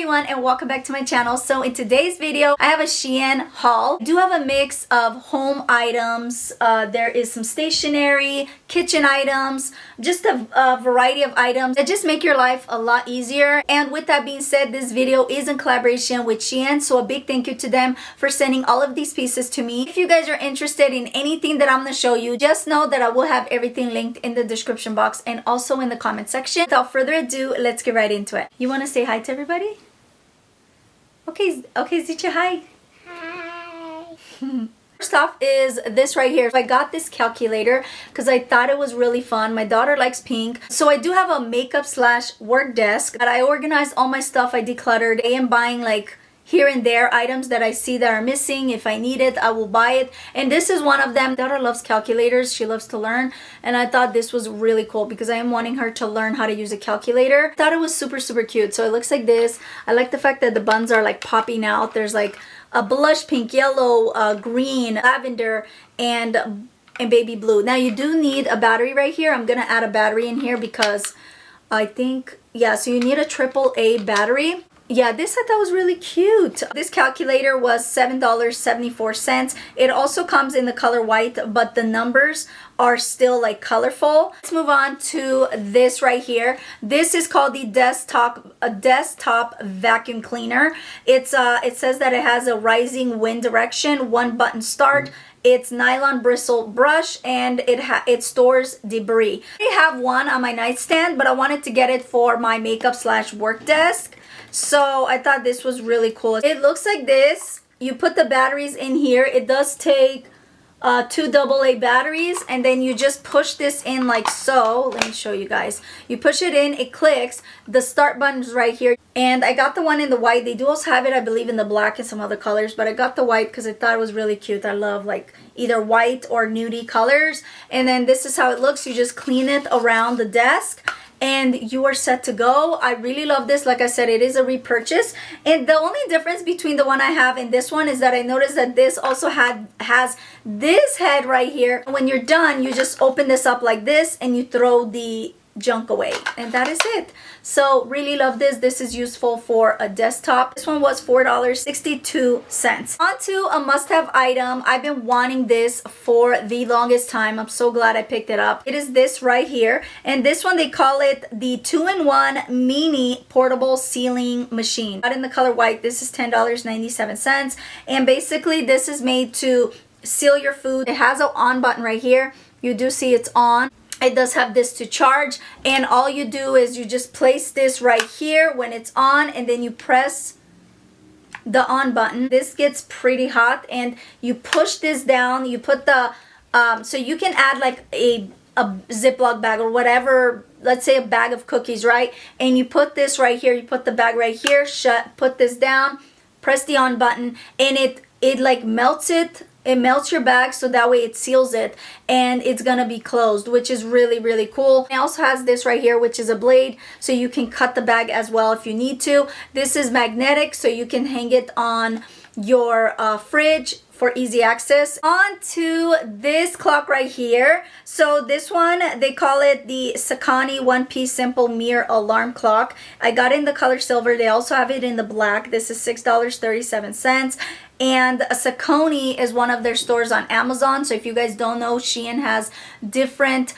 everyone and welcome back to my channel. So in today's video I have a SHEIN haul. I do have a mix of home items. There is some stationery, kitchen items, just a variety of items that just make your life a lot easier. And with that being said, this video is in collaboration with SHEIN, so a big thank you to them for sending all of these pieces to me. If you guys are interested in anything that I'm going to show you, just know that I will have everything linked in the description box and also in the comment section. Without further ado, let's get right into it. You want to say hi to everybody? Okay, Zicha, hi. Hi. First off is this right here. I got this calculator because I thought it was really fun. My daughter likes pink. So I do have a makeup / work desk that I organized all my stuff. I decluttered. I am buying like here and there items that I see that are missing. If I need it, I will buy it. And this is one of them. My daughter loves calculators. She loves to learn. And I thought this was really cool because I am wanting her to learn how to use a calculator. I thought it was super cute. So it looks like this. I like the fact that the buttons are like popping out. There's like a blush pink, yellow, green, lavender, and baby blue. Now you do need a battery right here. I'm gonna add a battery in here because I think, yeah, so you need a AAA battery. Yeah, this I thought was really cute. This calculator was $7.74. It also comes in the color white, but the numbers are still like colorful. Let's move on to this right here. This is called the desktop vacuum cleaner. It says that it has a rising wind direction, 1-button start. It's nylon bristle brush, and it stores debris. I have one on my nightstand, but I wanted to get it for my makeup / work desk. So I thought this was really cool. It looks like this. You put the batteries in here. It does take 2 AA batteries, and then you just push this in like so. Let me show you guys. You push it in, it clicks. The start button is right here. And I got the one in the white. They do also have it, I believe, in the black and some other colors, but I got the white because I thought it was really cute. I love like either white or nudie colors. And then this is how it looks. You just clean it around the desk and you are set to go. I really love this. Like I said, it is a repurchase, and the only difference between the one I have and this one is that I noticed that this also has this head right here. When you're done, you just open this up like this and you throw the junk away, and that is it. So really love this. This is useful for a desktop. This one was $4.62. On to a must-have item. I've been wanting this for the longest time. I'm so glad I picked it up. It is this right here, and this one they call it the 2-in-1 mini portable sealing machine. Got in the color white. This is $10.97, and basically this is made to seal your food. It has an on button right here. You do see it's on. It does have this to charge, and all you do is you just place this right here when it's on, and then you press the on button. This gets pretty hot, and you push this down. You put the so you can add like a Ziploc bag or whatever, let's say a bag of cookies, right? And you put this right here. You put the bag right here, shut, put this down, press the on button, and it like melts it. It melts your bag, so that way it seals it, and it's gonna be closed, which is really cool. It also has this right here, which is a blade, so you can cut the bag as well if you need to. This is magnetic, so you can hang it on your fridge for easy access. On to this clock right here. So this one, they call it the Sakani 1-piece simple mirror alarm clock. I got it in the color silver. They also have it in the black. This is $6.37. And Sakani is one of their stores on Amazon. So if you guys don't know, SHEIN has different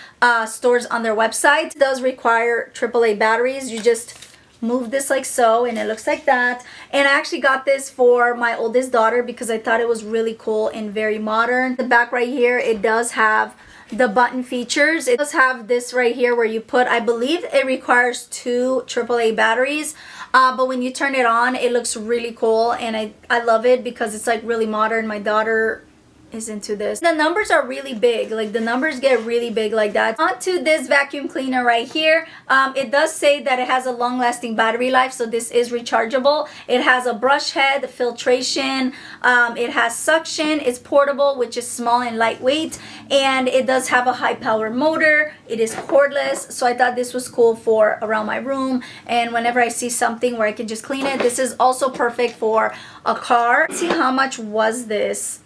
stores on their website. It does require AAA batteries. You just move this like so, and it looks like that. And I actually got this for my oldest daughter because I thought it was really cool and very modern. The back right here, it does have the button features. It does have this right here where you put, I believe it requires 2 AAA batteries, but when you turn it on, it looks really cool, and I love it because it's like really modern. My daughter is into this. The numbers are really big, like the numbers get really big like that. Onto this vacuum cleaner right here. It does say that it has a long-lasting battery life, so this is rechargeable. It has a brush head, filtration, it has suction, it's portable, which is small and lightweight, and it does have a high power motor. It is cordless, so I thought this was cool for around my room, and whenever I see something where I can just clean it. This is also perfect for a car. Let's see, how much was this?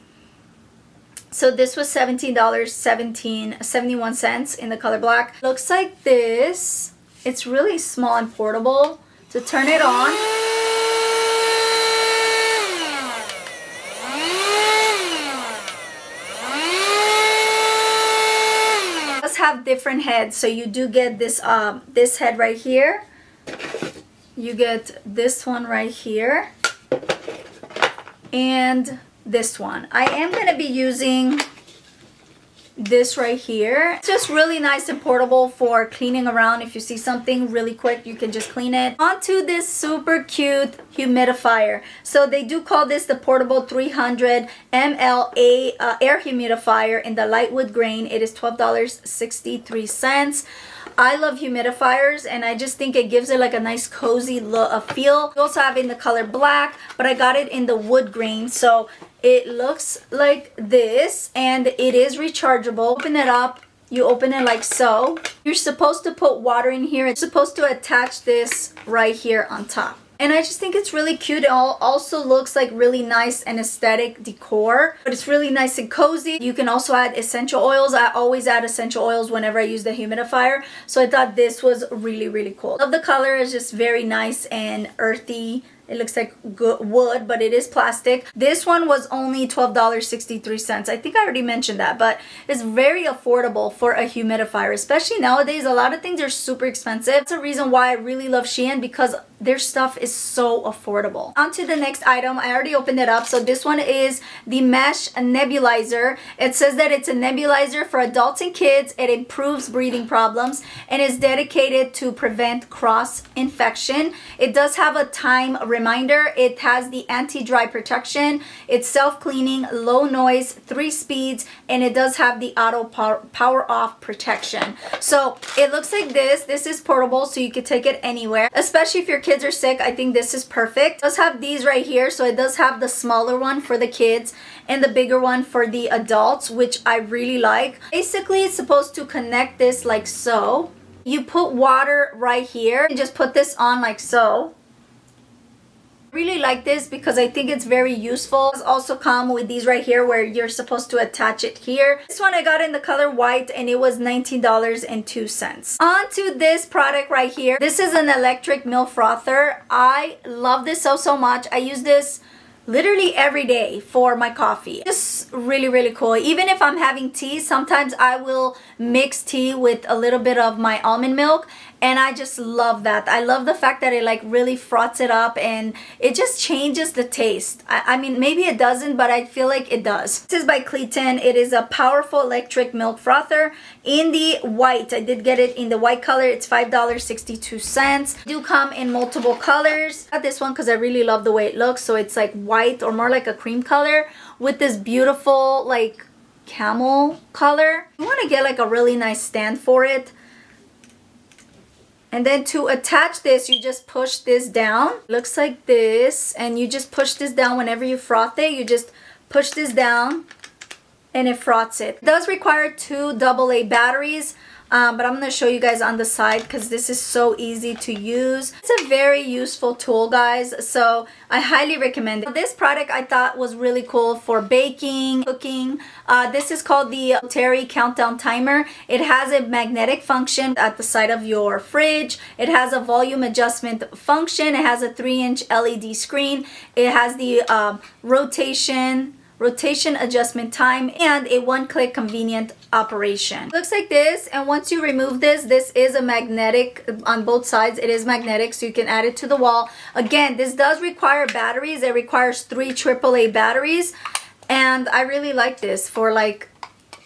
So this was $17.71 in the color black. Looks like this. It's really small and portable. To turn it on, have different heads. So you do get this this head right here. You get this one right here. And this one. I am going to be using this right here. It's just really nice and portable for cleaning around. If you see something really quick, you can just clean it. Onto this super cute humidifier. So they do call this the portable 300 ml air humidifier in the lightwood grain. It is $12.63. I love humidifiers, and I just think it gives it like a nice cozy feel. You also have it in the color black, but I got it in the wood grain, so it looks like this, and it is rechargeable. Open it up. You open it like so. You're supposed to put water in here. It's supposed to attach this right here on top. And I just think it's really cute. It also looks like really nice and aesthetic decor, but it's really nice and cozy. You can also add essential oils. I always add essential oils whenever I use the humidifier, so I thought this was really, really cool. Love the color. Is just very nice and earthy. It looks like good wood, but it is plastic. This one was only $12.63. I think I already mentioned that, but it's very affordable for a humidifier, especially nowadays. A lot of things are super expensive. That's a reason why I really love SHEIN, because their stuff is so affordable. On to the next item. I already opened it up. So this one is the mesh nebulizer. It says that it's a nebulizer for adults and kids. It improves breathing problems and is dedicated to prevent cross infection. It does have a time reminder. It has the anti-dry protection. It's self-cleaning, low noise, 3 speeds, and it does have the auto power off protection. So it looks like this. This is portable, so you could take it anywhere, especially if your kids are sick. I think this is perfect. It does have these right here, so it does have the smaller one for the kids and the bigger one for the adults, which I really like. Basically, it's supposed to connect this like so. You put water right here and just put this on like so. Really like this because I think it's very useful. It's also come with these right here where you're supposed to attach it here. This one I got in the color white, and it was $19.02. On to this product right here. This is an electric milk frother. I love this so much. I use this literally every day for my coffee. Just really, really cool. Even if I'm having tea, sometimes I will mix tea with a little bit of my almond milk, and I just love that. I love the fact that it like really froths it up, and it just changes the taste. I mean, maybe it doesn't, but I feel like it does. This is by CLITON. It is a powerful electric milk frother in the white. I did get it in the white color. It's $5.62. Do come in multiple colors. I got this one because I really love the way it looks. So it's like white, or more like a cream color, with this beautiful like camel color. You want to get like a really nice stand for it. And then to attach this, you just push this down. Looks like this. And you just push this down whenever you froth it. You just push this down and it froths it. It does require 2 AA batteries. But I'm going to show you guys on the side because this is so easy to use. It's a very useful tool, guys, so I highly recommend it. This product I thought was really cool for baking, cooking. This is called the Terry Countdown Timer. It has a magnetic function at the side of your fridge. It has a volume adjustment function. It has a 3-inch LED screen. It has the rotation adjustment time, and a one-click convenient operation. Looks like this, and once you remove this, this is a magnetic on both sides. It is magnetic, so you can add it to the wall. Again, this does require batteries. It requires 3 AAA batteries, and I really like this for like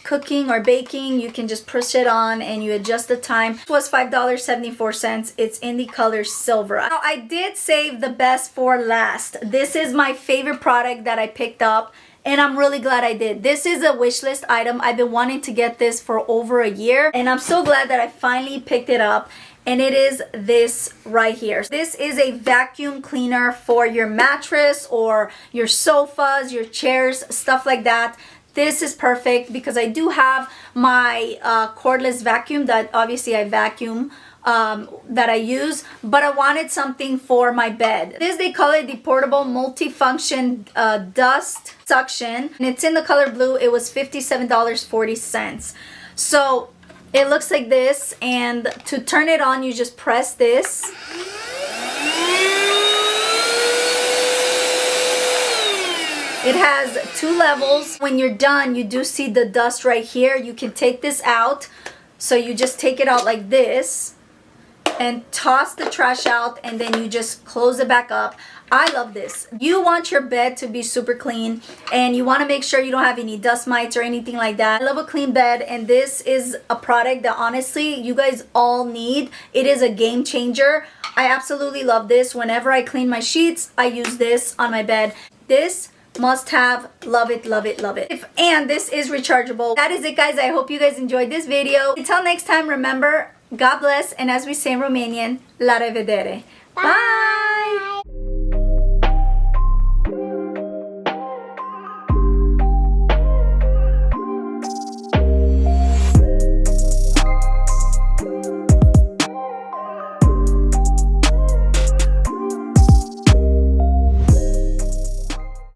cooking or baking. You can just push it on and you adjust the time. It was $5.74. It's in the color silver. Now, I did save the best for last. This is my favorite product that I picked up, and I'm really glad I did. This is a wish list item. I've been wanting to get this for over a year, and I'm so glad that I finally picked it up. And it is this right here. This is a vacuum cleaner for your mattress or your sofas, your chairs, stuff like that. This is perfect because I do have my cordless vacuum that obviously I vacuum that I use, but I wanted something for my bed. This, they call it the portable multifunction dust suction, and it's in the color blue. It was $57.40. So it looks like this, and to turn it on, you just press this. It has 2 levels. When you're done, you do see the dust right here. You can take this out, So you just take it out like this and toss the trash out, and then you just close it back up. I love this. You want your bed to be super clean, and you want to make sure you don't have any dust mites or anything like that. I love a clean bed, and this is a product that honestly you guys all need. It is a game changer. I absolutely love this. Whenever I clean my sheets, I use this on my bed. This must have. Love it, love it, love it. And this is rechargeable. That is it, guys. I hope you guys enjoyed this video. Until next time, remember, God bless, and as we say in Romanian, la revedere. Bye!